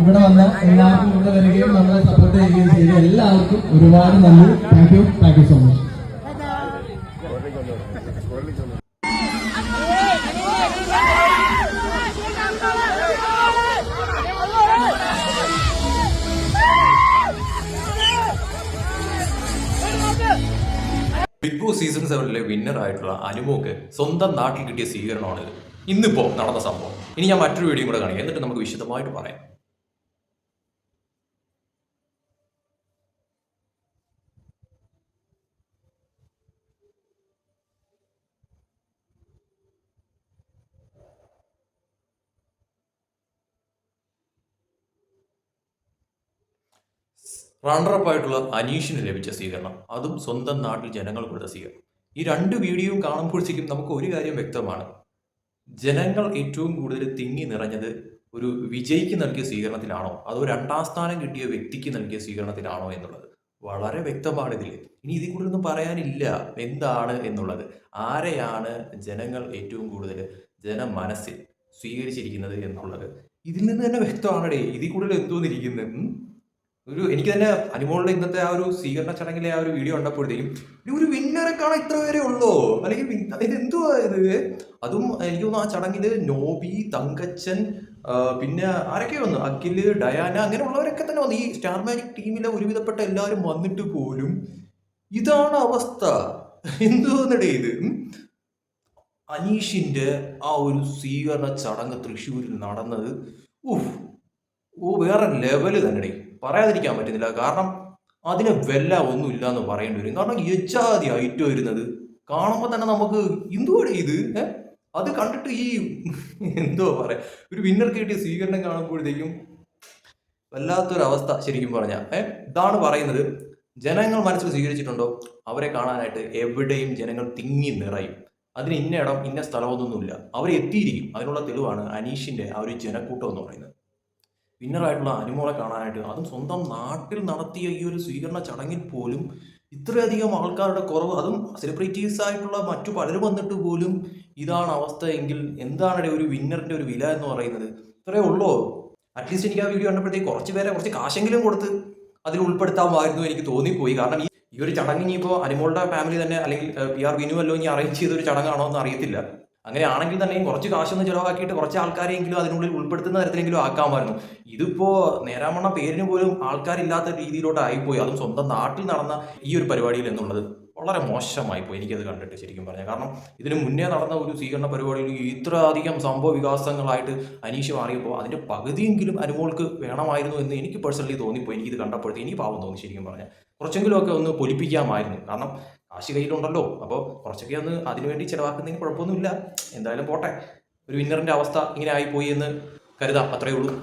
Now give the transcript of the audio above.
ഇവിടെ വന്ന എല്ലാവർക്കും ഇവിടെ വരികയും നമ്മളെ സപ്പോർട്ട് ചെയ്യുകയും ചെയ്ത എല്ലാവർക്കും ഒരുപാട് നന്ദി. Thank you so much. Bigg Boss season 7 winner ആയിട്ടുള്ള അനുമോക്ക് സ്വന്തം നാട്ടിൽ കിട്ടിയ സ്വീകരണമാണ് ഇന്നിപ്പോൾ നടന്ന സംഭവം. ഇനി ഞാൻ മറ്റൊരു വീഡിയോ കൂടെ കാണിക്കാം, എന്നിട്ട് നമുക്ക് വിശദമായിട്ട് പറയാം. റണ്ണറപ്പായിട്ടുള്ള അനീഷിന് ലഭിച്ച സ്വീകരണം, അതും സ്വന്തം നാട്ടിൽ ജനങ്ങൾ കൊടുത്ത സ്വീകരണം. ഈ രണ്ട് വീഡിയോയും കാണുമ്പോഴത്തേക്കും നമുക്ക് ഒരു കാര്യം വ്യക്തമാണ്. ജനങ്ങൾ ഏറ്റവും കൂടുതൽ തിങ്ങി നിറഞ്ഞത് ഒരു വിജയിക്ക് നൽകിയ സ്വീകരണത്തിലാണോ അതോ രണ്ടാം സ്ഥാനം കിട്ടിയ വ്യക്തിക്ക് നൽകിയ സ്വീകരണത്തിലാണോ എന്നുള്ളത് വളരെ വ്യക്തമാണ് ഇതിൽ. ഇനി ഇതിൽ കൂടുതലൊന്നും പറയാനില്ല എന്താണ് എന്നുള്ളത്. ആരെയാണ് ജനങ്ങൾ ഏറ്റവും കൂടുതൽ ജനമനസ്സിൽ സ്വീകരിച്ചിരിക്കുന്നത് എന്നുള്ളത് ഇതിൽ നിന്ന് തന്നെ വ്യക്തമാണേ. ഇതിൽ കൂടുതൽ എന്തോന്നിരിക്കുന്നത് എനിക്ക് തന്നെ അനുമോളുടെ ഇന്നത്തെ ആ ഒരു സ്വീകരണ ചടങ്ങിലെ ആ ഒരു വീഡിയോ കണ്ടപ്പോഴത്തേക്കും ഒരു വിന്നറെ കാണാൻ ഇത്ര പേരെ ഉള്ളോ, അല്ലെങ്കിൽ ഇത് എന്തുവാ ഇത്? അതും എനിക്ക് തോന്നുന്നു ആ ചടങ്ങിൽ നോബി, തങ്കച്ചൻ, പിന്നെ ആരൊക്കെ വന്നു, അഖില്, ഡയാന, അങ്ങനെയുള്ളവരൊക്കെ തന്നെ വന്നു. ഈ സ്റ്റാർ മാജിക് ടീമിലെ ഒരുവിധപ്പെട്ട എല്ലാവരും വന്നിട്ട് പോലും ഇതാണ് അവസ്ഥ. എന്തുവന്നടേ ഇത്? അനീഷിന്റെ ആ ഒരു സ്വീകരണ ചടങ്ങ് തൃശ്ശൂരിൽ നടന്നത് വേറെ ലെവല് തന്നെ പറയാതിരിക്കാൻ പറ്റുന്നില്ല. കാരണം അതിനെ വെല്ല ഒന്നുമില്ല എന്ന് പറയേണ്ടി വരും. കാരണം യജാതി ഐറ്റം വരുന്നത് കാണുമ്പോൾ തന്നെ നമുക്ക് എന്തുവാണ് ഇത്? അത് കണ്ടിട്ട് ഈ എന്തോ പറയാ, ഒരു വിന്നർക്ക് കിട്ടിയ സ്വീകരണം കാണുമ്പോഴത്തേക്കും വല്ലാത്തൊരവസ്ഥ ശരിക്കും പറഞ്ഞാൽ. ഇതാണ് പറയുന്നത്, ജനങ്ങൾ മനസ്സിൽ സ്വീകരിച്ചിട്ടുണ്ടോ അവരെ കാണാനായിട്ട് എവിടെയും ജനങ്ങൾ തിങ്ങി നിറയും. അതിന് ഇന്ന ഇടം ഇന്ന സ്ഥലമൊന്നുമില്ല, അവർ എത്തിയിരിക്കും. അതിനുള്ള തെളിവാണ് അനീഷിന്റെ ആ ഒരു ജനക്കൂട്ടം എന്ന് പറയുന്നത്. വിന്നറായിട്ടുള്ള അനുമോളെ കാണാനായിട്ട്, അതും സ്വന്തം നാട്ടിൽ നടത്തിയ ഈ ഒരു സ്വീകരണ ചടങ്ങിൽ പോലും ഇത്രയധികം ആൾക്കാരുടെ കുറവ്, അതും സെലിബ്രിറ്റീസ് ആയിട്ടുള്ള മറ്റു പലരും വന്നിട്ട് പോലും ഇതാണ് അവസ്ഥ എങ്കിൽ എന്താണ് ഒരു വിന്നറിന്റെ ഒരു വില എന്ന് പറയുന്നത്? ഇത്രയേ ഉള്ളൂ. അറ്റ്ലീസ്റ്റ് എനിക്ക് ആ വീഡിയോ കണ്ടപ്പോഴത്തേക്ക് കുറച്ച് പേരെ കുറച്ച് കാശെങ്കിലും കൊടുത്ത് അതിൽ ഉൾപ്പെടുത്താമായിരുന്നു എനിക്ക് തോന്നിപ്പോയി. കാരണം ഈ ഒരു ചടങ്ങ് ഇനിയിപ്പോൾ അനുമോളുടെ ഫാമിലി തന്നെ അല്ലെങ്കിൽ PR വിനു വല്ലോ ഇനി അറേഞ്ച് ചെയ്തൊരു ചടങ്ങാണോ എന്ന് അറിയത്തില്ല. അങ്ങനെയാണെങ്കിൽ തന്നെയും കുറച്ച് കാശൊന്നും ചിലവാക്കിയിട്ട് കുറച്ച് ആൾക്കാരെങ്കിലും അതിനുള്ളിൽ ഉൾപ്പെടുത്തുന്ന തരത്തിലെങ്കിലും ആക്കാമായിരുന്നു. ഇതിപ്പോ നേരാമണ്ണം പേരിന് പോലും ആൾക്കാരില്ലാത്ത രീതിയിലോട്ട് ആയിപ്പോയി. അതും സ്വന്തം നാട്ടിൽ നടന്ന ഈ ഒരു പരിപാടിയിൽ എന്നുള്ളത് വളരെ മോശമായി പോയി എനിക്കത് കണ്ടിട്ട് ശരിക്കും പറഞ്ഞാൽ. കാരണം ഇതിന് മുന്നേ നടന്ന ഒരു സ്വീകരണ പരിപാടിയിൽ ഇത്ര അധികം സംഭവ വികാസങ്ങളായിട്ട് അനീഷ് മാറിയപ്പോൾ അതിന്റെ പകുതിയെങ്കിലും അനുമോൾക്ക് വേണമായിരുന്നു എന്ന് എനിക്ക് പേഴ്സണലി തോന്നിപ്പോയി. എനിക്കിത് കണ്ടപ്പോഴത്തേക്ക് എനിക്ക് പാവം തോന്നി ശരിക്കും പറഞ്ഞാൽ. കുറച്ചെങ്കിലുമൊക്കെ ഒന്ന് പൊലിപ്പിക്കാമായിരുന്നു. കാരണം കാശ് കയ്യിലുണ്ടല്ലോ, അപ്പോൾ കുറച്ചൊക്കെ ഒന്ന് അതിനുവേണ്ടി ചിലവാക്കുന്നതിന് കുഴപ്പമൊന്നുമില്ല. എന്തായാലും പോട്ടെ, ഒരു വിന്നറിന്റെ അവസ്ഥ ഇങ്ങനെ ആയിപ്പോയി എന്ന് കരുതാം. അത്രയേ ഉള്ളൂ.